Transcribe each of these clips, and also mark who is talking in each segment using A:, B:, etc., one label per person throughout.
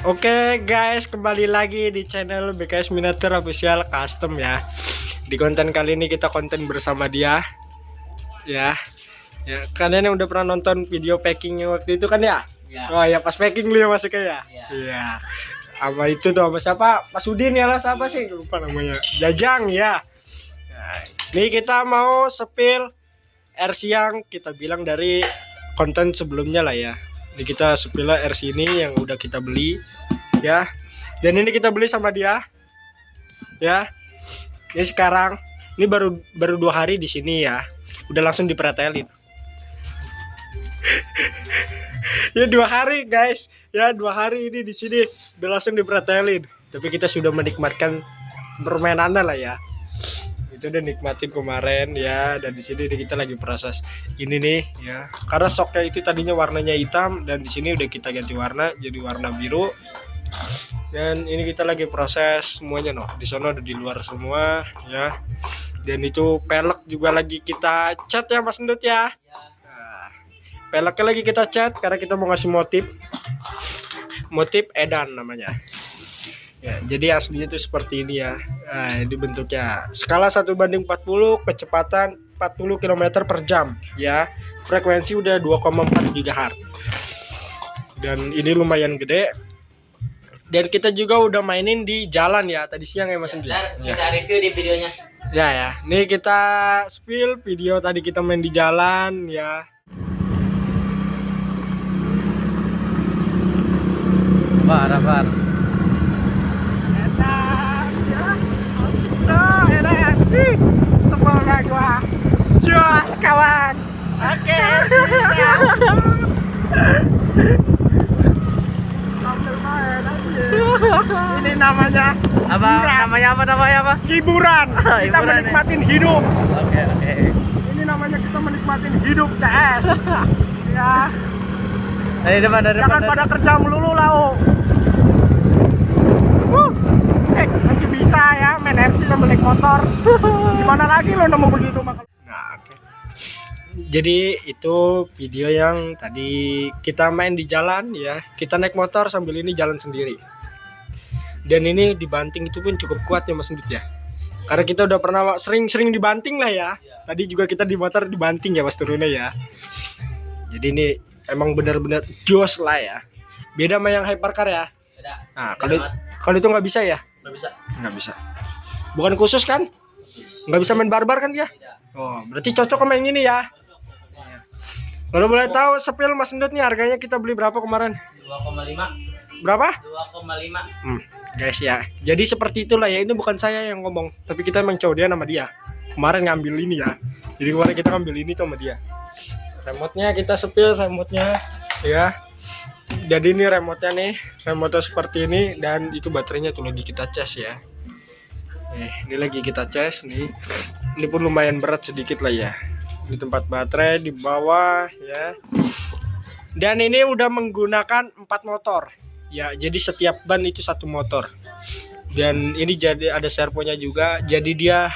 A: Oke guys, kembali lagi di channel BKS Miniatur Official Custom ya. Di konten kali ini kita konten bersama dia. Ya. Ya, kalian yang udah pernah nonton video packingnya waktu itu kan ya?
B: Ya.
A: Oh ya, pas packing lu yang masuknya ya?
B: Ya.
A: Iya. Apa itu tuh, sama siapa? Mas Udin ya lah, siapa sih? Lupa namanya. Jajang ya. Nah, ini kita mau spill RC yang kita bilang dari konten sebelumnya lah ya. Ini kita spill RC ini yang udah kita beli ya. Dan ini kita beli sama dia. Ya. Ini sekarang ini baru 2 hari di sini ya. Udah langsung dipretelin. Ya 2 hari guys. Ya 2 hari ini di sini udah langsung dipretelin. Tapi kita sudah menikmatkan permainannya lah ya. Itu udah nikmatin kemarin ya, dan di sini kita lagi proses ini nih ya, karena soknya itu tadinya warnanya hitam dan di sini udah kita ganti warna jadi warna biru, dan ini kita lagi proses semuanya noh. Di sana udah di luar semua ya, dan itu pelek juga lagi kita cat ya Mas Ndut ya. Nah, peleknya lagi kita cat karena kita mau ngasih motif edan namanya. Ya, jadi aslinya itu seperti ini ya. Nah, ini bentuknya. Skala 1:40, kecepatan 40 km per jam ya. Frekuensi udah 2,4 GHz. Dan ini lumayan gede. Dan kita juga udah mainin di jalan ya tadi siang ya Mas Indi.
B: Kita review di videonya.
A: Ya. Nih kita spill video tadi kita main di jalan ya.
B: Bar.
A: Semoga gua jos kawan. Oke, ini namanya
B: Namanya apa?
A: hiburan. Kita
B: Hiburan,
A: menikmatin hidup.
B: Oke.
A: Ini namanya kita menikmatin hidup CS. Ya,
B: Dari depan.
A: jangan pada kerja melulu lau. Masih bisa ya main RC sambil naik motor. Gimana lagi lo nemu begitu makanya. Nah, oke. Jadi itu video yang tadi kita main di jalan ya. Kita naik motor sambil ini jalan sendiri. Dan ini dibanting itu pun cukup kuat ya Mas Ndut ya. Karena kita udah pernah sering dibanting lah ya. Tadi juga kita di motor dibanting ya Mas turunnya ya. Jadi ini emang benar-benar jos lah ya. Beda sama yang hypercar ya. Nah, kalau itu nggak bisa ya? Nggak bisa. Bukan khusus kan? Nggak bisa main barbar kan dia? Oh, berarti cocok sama yang ini ya. Kalau boleh tahu sepil Mas Ndut nih harganya kita beli berapa kemarin?
B: 2,5.
A: Berapa?
B: 2,5.
A: Guys ya. Jadi seperti itulah ya. Ini bukan saya yang ngomong, tapi kita emang cowok dia nama dia. Kemarin ngambil ini ya. Jadi kemarin kita ngambil ini tuh sama dia. Remote-nya kita sepil remote-nya ya. Jadi ini remote-nya nih, remote seperti ini, dan itu baterainya tuh lagi kita cas ya. Ini lagi kita cas nih. Ini pun lumayan berat sedikit lah ya. Di tempat baterai di bawah ya. Dan ini udah menggunakan 4 motor. Ya, jadi setiap ban itu 1 motor. Dan ini jadi ada servonya juga. Jadi dia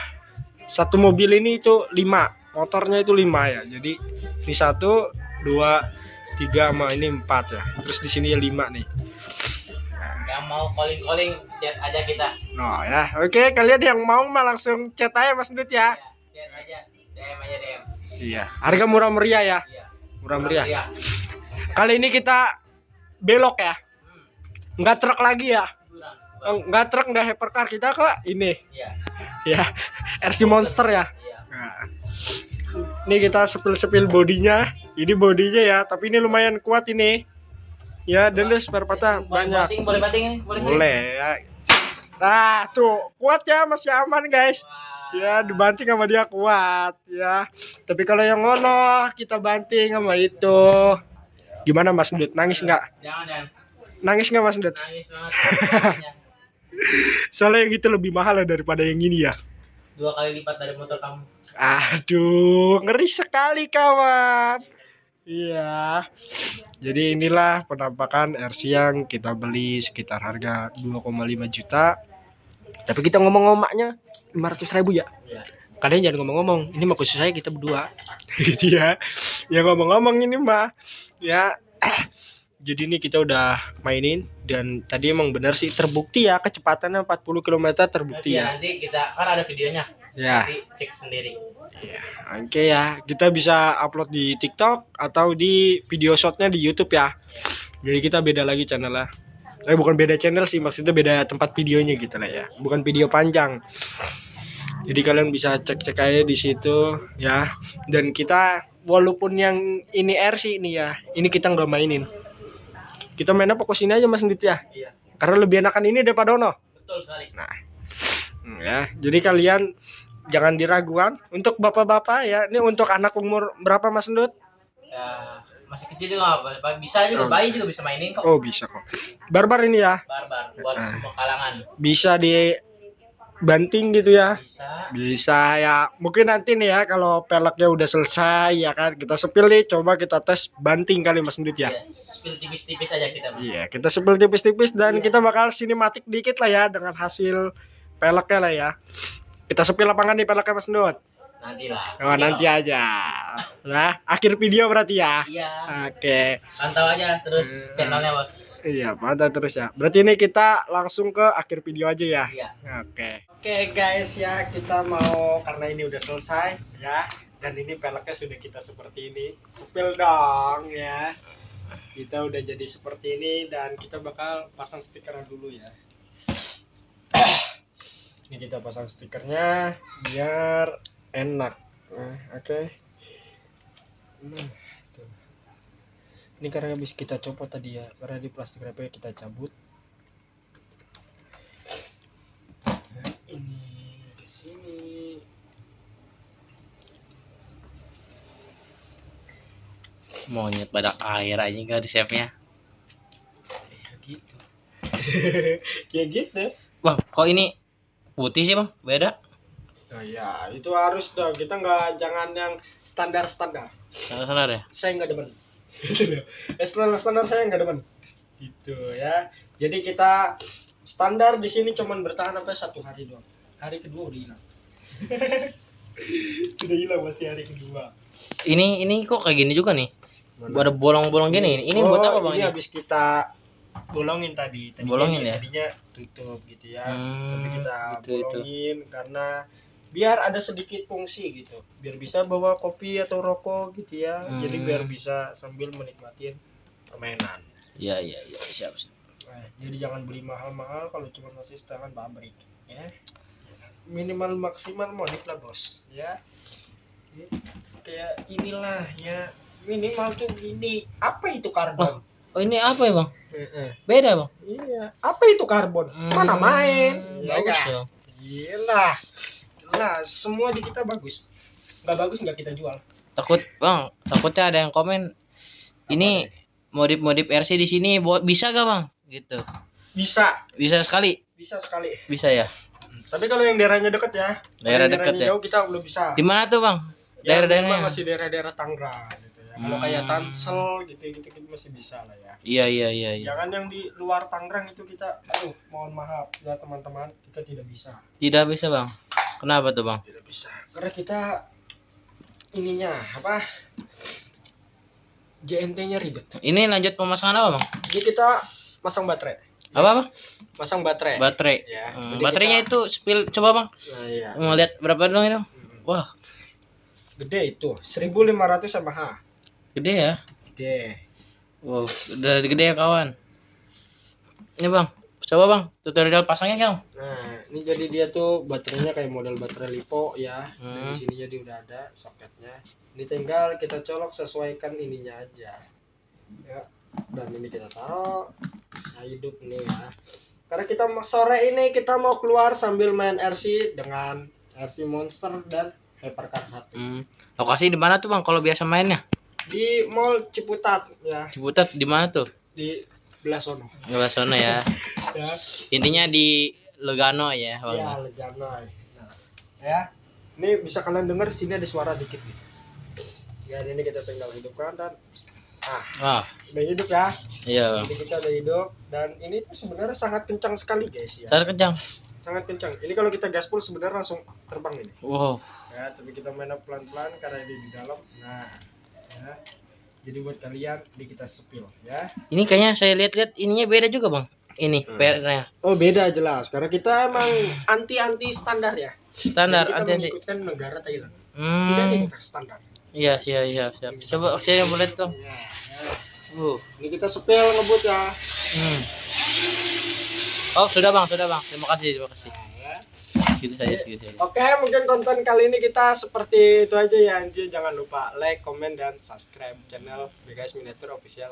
A: satu mobil ini itu 5, motornya itu 5 ya. Jadi ini 1, 2, 3 sama ini 4 ya. Terus di sini ya 5 nih.
B: Yang mau calling chat aja kita.
A: Nah ya, oke, kalian yang mau mah langsung chat aja Mas Ndut ya.
B: Chat aja. DM.
A: Iya, harga murah meriah ya.
B: Iya.
A: Murah meriah. Kali ini kita belok ya. Nggak truk lagi ya. Nggak truk, nggak hypercar, kita kok ini.
B: Iya.
A: Ya, RC Monster ya.
B: Iya.
A: Nah, ini kita sepil bodinya. Ini bodinya ya, tapi ini lumayan kuat ini. Ya, dan spare partnya banyak.
B: Boleh banting.
A: Boleh ya. Nah, tuh kuat ya, masih aman guys. Ya, dibanting sama dia kuat ya. Tapi kalau yang ngono kita banting sama itu. Gimana Mas Ndut? Nangis nggak?
B: Jangan.
A: Nangis nggak Mas Ndut?
B: Nangis banget.
A: Soalnya yang itu lebih mahal ya daripada yang ini ya.
B: 2 kali lipat dari motor kamu.
A: Aduh, ngeri sekali kawan. Iya. Jadi inilah penampakan RC yang kita beli sekitar harga 2,5 juta. Tapi kita ngomong-ngomongnya 500.000 ya.
B: Iya.
A: Kalian jangan ngomong-ngomong. Ini mah khusus saya kita berdua. Gitu ya. Ya ngomong-ngomong ini mah ya Jadi ini kita udah mainin dan tadi emang benar sih terbukti ya kecepatannya 40 km terbukti
B: Nanti ya,
A: ya.
B: nanti kita kan ada videonya.
A: Ya.
B: Nanti cek sendiri.
A: Ya, oke ya. Kita bisa upload di TikTok atau di video shotnya di YouTube ya. Jadi kita beda lagi channelnya. Bukan beda channel sih, maksudnya beda tempat videonya gitu lah ya. Bukan video panjang. Jadi kalian bisa cek-cek aja di situ ya. Dan kita walaupun yang ini RC ini ya, ini kita nggak mainin. Kita mainnya fokus ini aja Mas Ndit ya.
B: Iya.
A: Karena lebih enakan ini daripada Ono.
B: Betul sekali.
A: Nah, ya. Jadi kalian jangan diragukan untuk bapak-bapak ya. Ini untuk anak umur berapa Mas Ndut?
B: Ya, masih kecil juga bisa juga, bayi juga bisa mainin kok.
A: Oh, bisa kok. Barbar ini ya.
B: Barbar buat semua kalangan.
A: Bisa dibanting gitu ya. Bisa ya. Mungkin nanti nih ya kalau peleknya udah selesai ya kan, kita sepil nih, coba kita tes banting kali Mas Ndut ya.
B: Iya, spill tipis-tipis aja kita.
A: Iya, kita sepil tipis-tipis dan kita bakal sinematik dikit lah ya dengan hasil peleknya lah ya. Kita sepil lapangan nih peleknya Mas Ndut.
B: Nanti lah.
A: Oh, nanti aja. Ya, akhir video berarti ya.
B: Iya.
A: Oke.
B: Pantau aja terus channelnya, Bos.
A: Iya, mantap terus ya. Berarti ini kita langsung ke akhir video aja ya.
B: Iya.
A: Oke guys ya, kita mau karena ini udah selesai ya. Dan ini peleknya sudah kita seperti ini. Sepil dong ya. Kita udah jadi seperti ini dan kita bakal pasang stikernya dulu ya. Ini kita pasang stikernya biar enak. Nah, oke. Nah, tuh. Ini karena habis kita copot tadi ya, karena di plastik wrapnya kita cabut. Nah, ini ke sini.
B: Monyet badak air aja enggak di shape-nya.
A: Ya gitu. Ya gitu.
B: Wah, kok ini putih sih, Bang? Beda.
A: Oh ya, itu harus dong. Kita nggak jangan yang standar-standar.
B: Standar ya?
A: Saya nggak demen. Standar saya nggak demen. Gitu ya. Jadi kita standar di sini cuman bertahan sampai 1 hari doang. Hari kedua udah hilang. Udah hilang pasti hari kedua.
B: Ini kok kayak gini juga nih.
A: Mana?
B: Ada bolong-bolong gini. Ini buat apa, Bang?
A: Ini
B: Ini?
A: habis kita bolongin tadi.
B: Bolongin ya?
A: Tadinya tutup gitu ya.
B: Hmm,
A: Tapi kita
B: gitu.
A: bolongin karena biar ada sedikit fungsi gitu. Biar bisa bawa kopi atau rokok gitu ya. Jadi biar bisa sambil menikmatin permainan.
B: Iya, siap.
A: Nah, jadi jangan beli mahal-mahal kalau cuma masih setelan pabrik ya. Minimal maksimal modif lah bos ya. Kayak inilah ya, minimal tuh gini. Apa itu karbon?
B: Oh, ini apa ya, Bang?
A: Heeh.
B: Beda, Bang.
A: Iya, apa itu karbon? Mana main?
B: Bagus
A: ya.
B: ya.
A: Gila. Nah, semua di kita bagus. Nggak bagus nggak kita jual.
B: Takutnya ada yang komen ini modif RC di sini bisa gak, Bang? Gitu. Bisa sekali.
A: Bisa sekali.
B: Bisa ya.
A: Tapi kalau yang daerahnya deket ya.
B: Daerah
A: Kalau yang
B: deket
A: daerahnya
B: ya.
A: jauh kita belum bisa.
B: Di mana tuh, Bang?
A: Ya,
B: Daerah-daerahnya.
A: memang masih daerah-daerah Tangerang gitu ya. Kalau kayak Tangsel gitu masih bisa lah ya.
B: Iya.
A: Jangan yang di luar Tangerang itu kita, aduh, mohon maaf ya teman-teman, kita tidak bisa.
B: Tidak bisa, Bang. Kenapa tuh, Bang?
A: Tidak bisa. Karena kita ininya apa? JNT-nya ribet.
B: Ini lanjut pemasangan apa, Bang?
A: Jadi kita masang baterai.
B: Apa, Bang?
A: Masang baterai.
B: Baterai.
A: Ya. Jadi
B: Baterainya
A: kita-
B: itu spill coba, Bang.
A: Nah, iya.
B: Mau lihat berapa dong itu? Wah,
A: Gede itu, 1500 mAh.
B: gede ya.
A: Gede.
B: Wow, udah gede ya, kawan. Ini, Bang. Coba, Bang. Tutorial pasangnya, Kang.
A: Nah, ini jadi dia tuh baterainya kayak model baterai lipo ya. Dan di sini jadi udah ada soketnya. Ini tinggal kita colok sesuaikan ininya aja. Ya. Dan ini kita taruh, saya hidup nih ya. Karena kita sore ini kita mau keluar sambil main RC dengan RC Monster dan Hypercar 1.
B: Lokasi di mana tuh, Bang, kalau biasa mainnya?
A: Di Mall Ciputat ya,
B: Ciputat di mana tuh?
A: di belah sono.
B: Nggak sana ya.
A: Ya.
B: Intinya di Lugano ya, Bang.
A: Ya, Lejanoy. Nah, ya. Ini bisa kalian dengar sini ada suara dikit nih. Ya, ini kita tinggal hidupkan dan udah hidup ya.
B: Iya, Bang.
A: Jadi kita udah hidup dan ini tuh sebenarnya sangat kencang sekali guys ya.
B: Sangat kencang.
A: Sangat kencang. Ini kalau kita gaspol sebenarnya langsung terbang ini.
B: Wow.
A: Ya, tapi kita main pelan-pelan karena ini di dalam. Nah, ya. Jadi buat kalian ini kita spill ya.
B: Ini kayaknya saya lihat-lihat ininya beda juga bang. Ini PR-nya.
A: Oh beda jelas karena kita emang anti standar ya.
B: Standar
A: Jadi kita
B: anti-anti.
A: mengikutkan negara Thailand. Tidak ada yang standar.
B: Iya siap. Coba saya boleh tuh.
A: Ya.
B: Uh.
A: Ini kita spill ngebut ya.
B: Oh sudah bang. Terima kasih. Segitu saja.
A: Oke, mungkin konten kali ini kita seperti itu aja ya. Intinya jangan lupa like, comment, dan subscribe channel BKS Miniatur Official.